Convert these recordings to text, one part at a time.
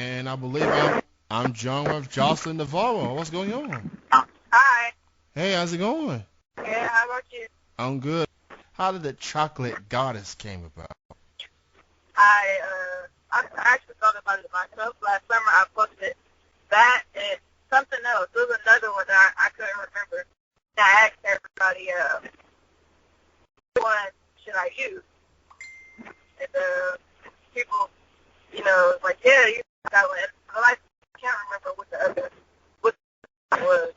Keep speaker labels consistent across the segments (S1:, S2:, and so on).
S1: and I believe I'm joined with Joseline Navarro. What's going on?
S2: Hi.
S1: Hey, how's it going?
S2: Yeah, how about you?
S1: I'm good. How did the chocolate goddess came about?
S2: I actually thought about it myself. Last summer I posted that and something else. There was another one that I couldn't remember. And I asked everybody, which one should I use? And people, was like, yeah, you use that one. And I can't remember what it was.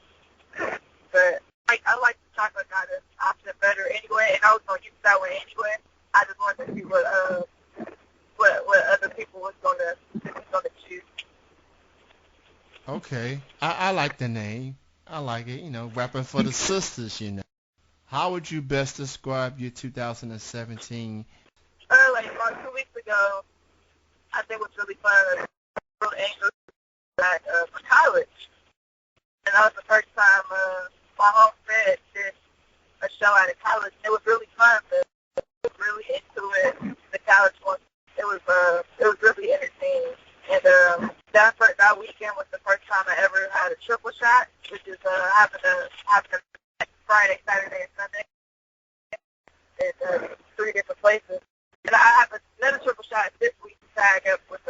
S2: But I like the chocolate goddess option better anyway, and I was gonna use that one anyway. I just wanted to see what other people was gonna choose.
S1: Okay, I like the name. I like it. Rapping for the sisters. How would you best describe your 2017?
S2: Like about 2 weeks ago, I think it was really fun. I wrote Angels back for college, and that was the first time my home fed did a show out of college. It was really fun. But I was really into it. The college one. It was really entertaining. And that weekend was the first time I ever had a triple shot, which is happened Friday, Saturday, and Sunday in 3 different places. And I have another triple shot this week to tag up with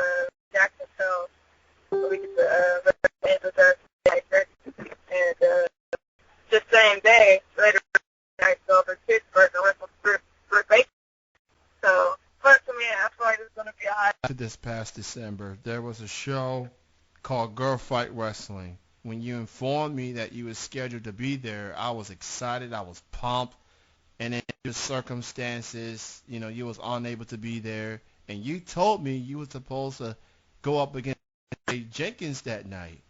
S2: Jacksonville so we get to represent the and the same day later I go over to Pittsburgh and wrestle for Baker. So, but to me, I feel like it's going to be a high.
S1: This past December, there was a show called Girl Fight Wrestling. When you informed me that you were scheduled to be there, I was excited. I was pumped. And then the circumstances, you was unable to be there. And you told me you were supposed to go up against Jenkins that night.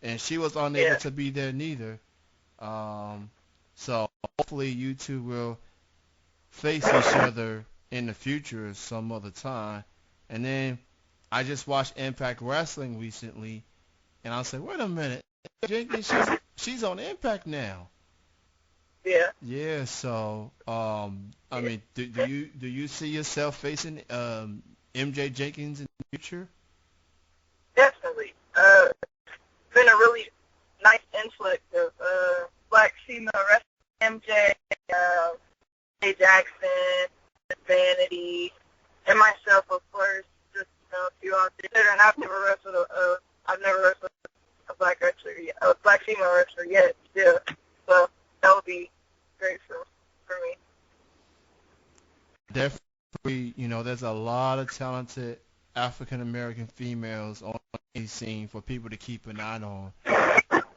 S1: And she was unable to be there neither. So hopefully you two will face each other in the future some other time. And then I just watched Impact Wrestling recently, and I said, wait a minute, Jenkins, she's on Impact now.
S2: Yeah.
S1: Yeah. So, I mean, do you see yourself facing MJ Jenkins in the future?
S2: Definitely. It's been a really nice influx of black female wrestling. MJ, A. Jackson, Vanity, and myself, of course. Just a few on there. And I've never wrestled a black wrestler yet, a black female wrestler yet. Still, so that would be great for me.
S1: Definitely, there's a lot of talented African American females on the scene for people to keep an eye on.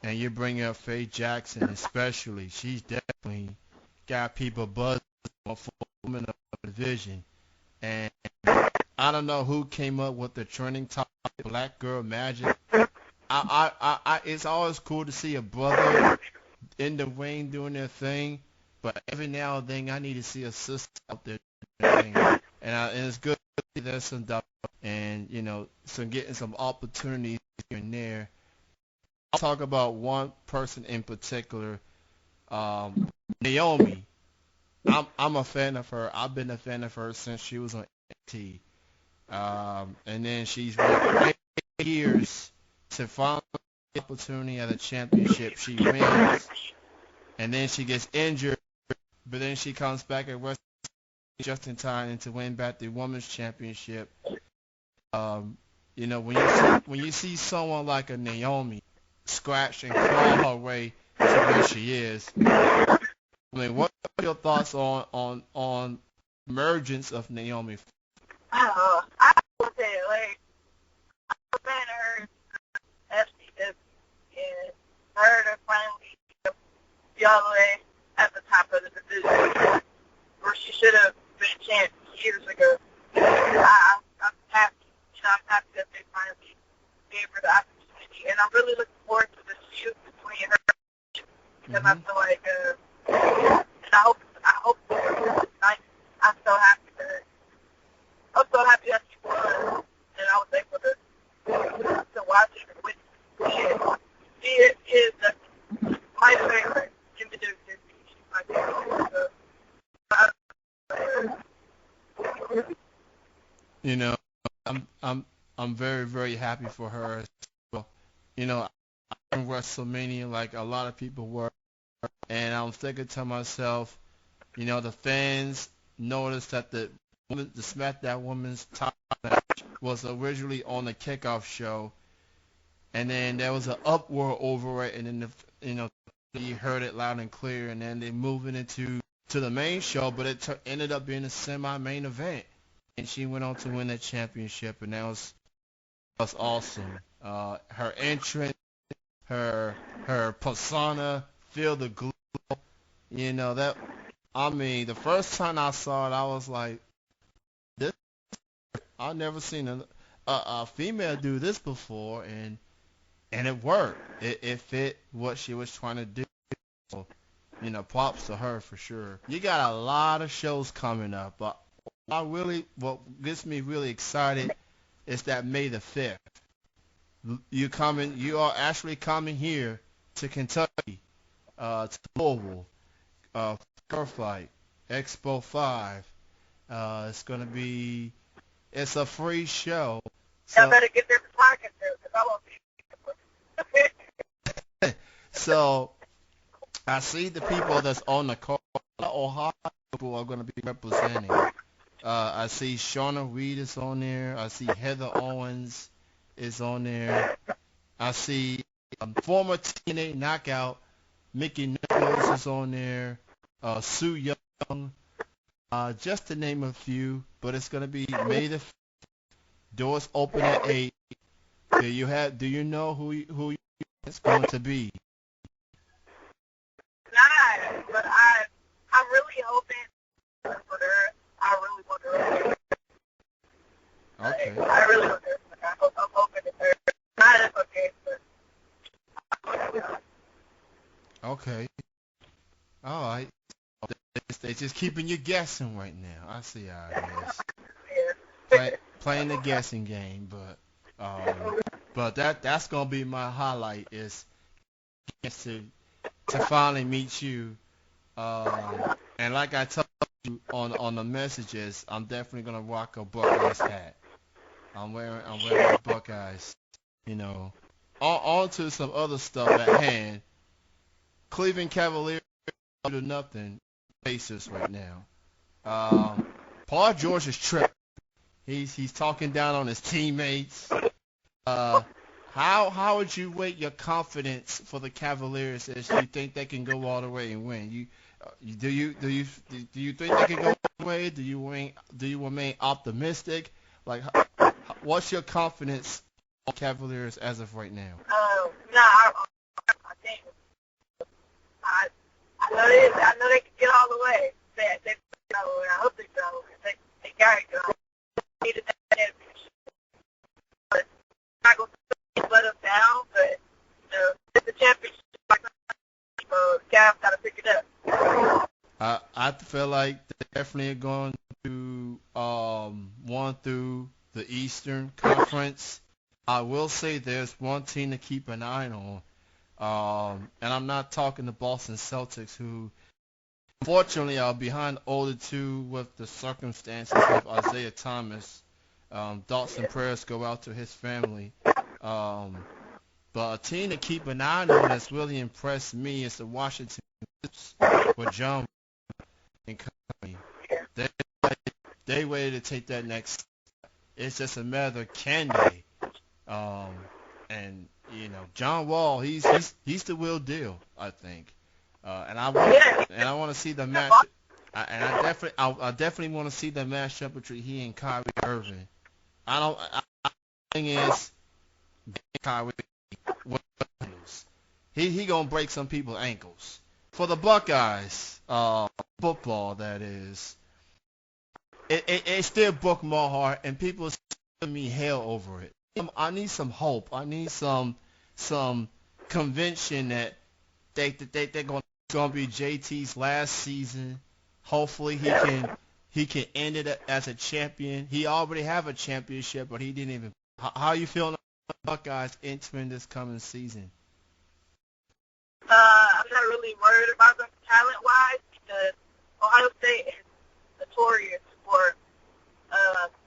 S1: And you bring up Faye Jackson, especially. She's definitely got people buzzing for women of the division. And I don't know who came up with the trending topic, Black Girl Magic. It's always cool to see a brother in the ring doing their thing, but every now and then I need to see a sister out there doing their thing. And it's good to see there's some stuff and, some getting some opportunities here and there. I'll talk about one person in particular, Naomi. I'm a fan of her. I've been a fan of her since she was on NXT. And then she's worked 8 years to finally get the opportunity at a championship. She wins, and then she gets injured, but then she comes back at West just in time to win back the women's championship. When you see someone like a Naomi scratch and claw her way to where she is, I mean, what are your thoughts on emergence of Naomi?
S2: I would say, I'm a fan of her FCW, and her to finally be all the way at the top of the division, where she should have been champ years ago. I'm happy. I'm happy that they finally gave her the opportunity, and I'm really looking forward to the feud between her, because I feel like, and I hope I'm so happy that she won, and I was able to watch it and witness. She is my favorite in the division. She's my favorite. I'm
S1: I'm very, very happy for her. So, you know, in WrestleMania like a lot of people were, and I'm thinking to myself, the fans noticed that the SmackDown Women's title match was originally on the kickoff show, and then there was an uproar over it, and then you heard it loud and clear, and then they moved it to the main show, but it ended up being a semi-main event, and she went on to win that championship, and that was awesome. Her entrance, her persona, feel the glue. That I mean, the first time I saw it, I was like, this. I've never seen a female do this before, and it worked. It fit what she was trying to do. So, props to her for sure. You got a lot of shows coming up, but what gets me really excited is that May the 5th. You are actually coming here to Kentucky, to Louisville, Fair Fight, Expo 5. It's a free show.
S2: Y'all better get their pockets through, because I won't be.
S1: So I see the people that's on the card. Ohio people are going to be representing. I see Shauna Reed is on there. I see Heather Owens is on there. I see former TNA Knockout Mickey Nichols is on there. Sue Young, just to name a few. But it's going to be May the 5th. Doors open at 8. Do you know who it's going to be?
S2: Not, but I'm really hoping for her. I really want her.
S1: Okay.
S2: I really want her. I'm hoping it's her. Not if okay, but.
S1: Okay. All right. They're just keeping you guessing right now. I see how it is.
S2: Yeah.
S1: Playing the guessing game, but that's gonna be my highlight is to finally meet you. And like I told you on the messages, I'm definitely gonna rock a Buckeyes hat. I'm wearing Buckeyes. On to some other stuff at hand. Cleveland Cavaliers do nothing. Pacers right now. Paul George is tripping. He's talking down on his teammates. How would you weight your confidence for the Cavaliers as you think they can go all the way and win? Do you think they can go all the way? Do you remain optimistic? Like, what's your confidence on Cavaliers as of right now?
S2: No, I think I know they can get all the way. They get all the way. I hope they get all the way. They got to get all the way. Needed that championship. But I'm not going to let them down, but it's the championship. Cavs got to pick it up.
S1: I feel like they're definitely going to one through the Eastern Conference. I will say there's one team to keep an eye on, and I'm not talking the Boston Celtics, who unfortunately are behind 0-2 with the circumstances of Isaiah Thomas. Thoughts and prayers go out to his family. But a team to keep an eye on that's really impressed me is the Washington Wizards with John and company. They ready to take that next step. It's just a matter of can they. And John Wall, he's the real deal, I think. And I want to see the match. I definitely want to see the matchup between he and Kyrie Irving. Thing is, Kyrie, he gonna break some people's ankles. For the Buckeyes, football that is, it still broke my heart, and people send me hell over it. I need some hope. I need some conviction that they're gonna be JT's last season. Hopefully he can end it as a champion. He already have a championship, but he didn't even. How are you feeling about the Buckeyes entering this coming season?
S2: I'm not really worried about them talent-wise because Ohio State is notorious for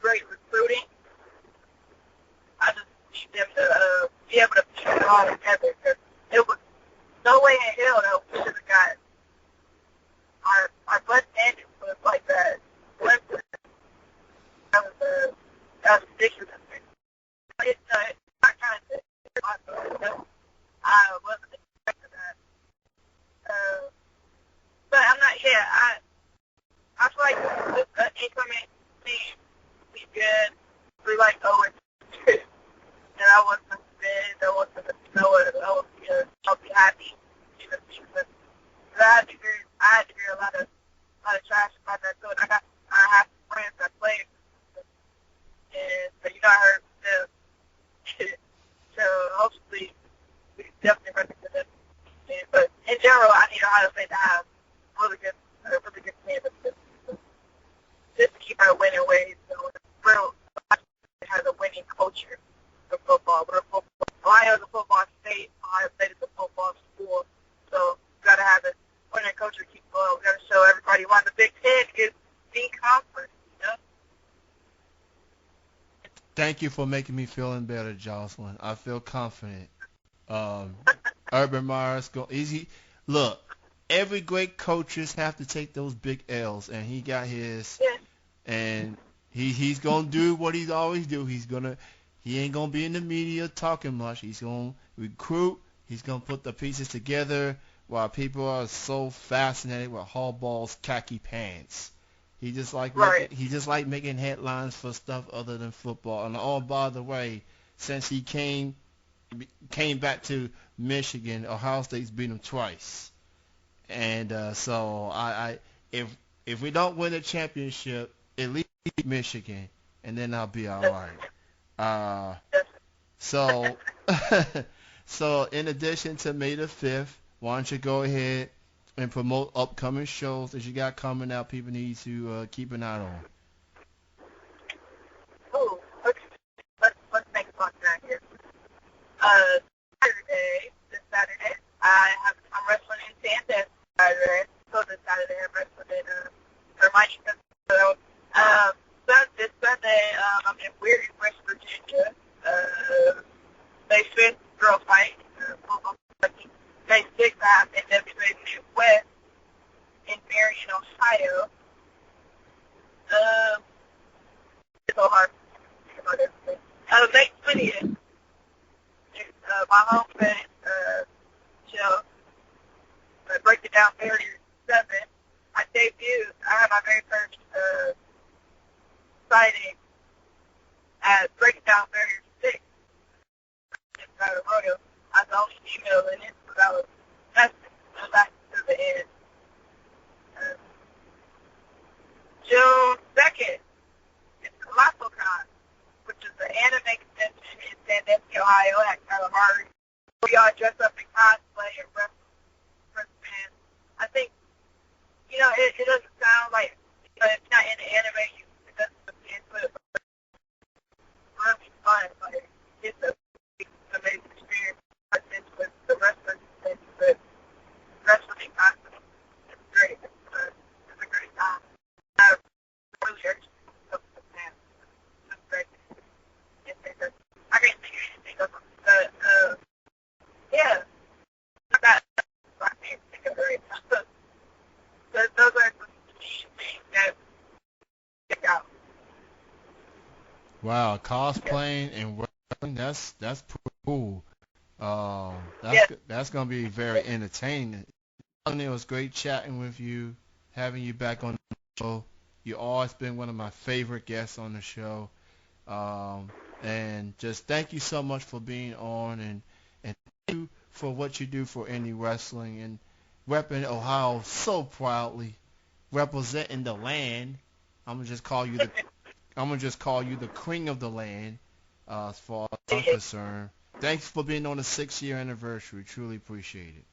S2: great recruiting. need them to be able to put it all together. Cause it was no way in hell that we should have got our butt ended was like that. That was ridiculous. It's not kind of myself. I wasn't expecting that. But I'm not. Yeah, I feel like the incoming team be good. We like over, and I wasn't bad. I wasn't good. I'll be happy. But I had to hear a lot of trash about that. So I have friends that play, and so I heard them. So hopefully we definitely represent them. But in general, I need Ohio State to have a really good team just to keep our winning ways. So real has a winning culture for football. Ohio is a football state. Ohio State is a football school. So we got to have a winning culture keep going. We got to show everybody why the Big Ten is the conference.
S1: Thank you for making me feeling better, Joseline. I feel confident. Urban Meyer's go easy. Look, every great coaches have to take those big L's, and he got his.
S2: Yeah.
S1: And he's gonna do what he's always do. He ain't gonna be in the media talking much. He's gonna recruit. He's gonna put the pieces together. While people are so fascinated with Harbaugh's khaki pants. He just like making headlines for stuff other than football. And oh, by the way, since he came back to Michigan, Ohio State's beat him twice. And so if we don't win the championship, at least beat Michigan, and then I'll be all right. So so in addition to May the 5th, why don't you go ahead and promote upcoming shows that you got coming out people need to keep an eye on.
S2: Oh, okay. Let's make fun right here. This Saturday, I'm wrestling in Sandus Saturday. So this Saturday I'm wrestling in Hermione. So this Sunday I'm in Weird, West Virginia. May 5th, girl fight. May 6th, I have NWA Midwest in Marion, Ohio. It's so hard to think about everything. May 20th, my home fan show, Break It Down Barrier 7. I debuted. I had my very first sighting at Break It Down Barrier 6 in Battle Royal. I was the only female in it, so that was back to the end. June 2nd, it's ColossalCon, which is the anime convention in Sandusky, Ohio, at Calamari. We all dress up in cosplay and wrestling. I think, it doesn't sound like, if you're not into anime, it doesn't fit, but it's really fun. Like, it's an amazing experience. With the wrestling and the wrestling costume. It's great. It's a great time. I really urge you to go to the fan. It's great. I can't think of anything else. Yeah. I can't think of very much. Those are the things that stick out.
S1: Wow, cosplaying and wrestling, that's pretty cool. That's gonna be very entertaining. It was great chatting with you, having you back on the show. You always been one of my favorite guests on the show, and just thank you so much for being on, and thank you for what you do for indie wrestling and repping Ohio so proudly, representing the land. I'm gonna just call you the queen of the land, as far as I'm concerned. Thanks for being on the 6-year anniversary. Truly appreciate it.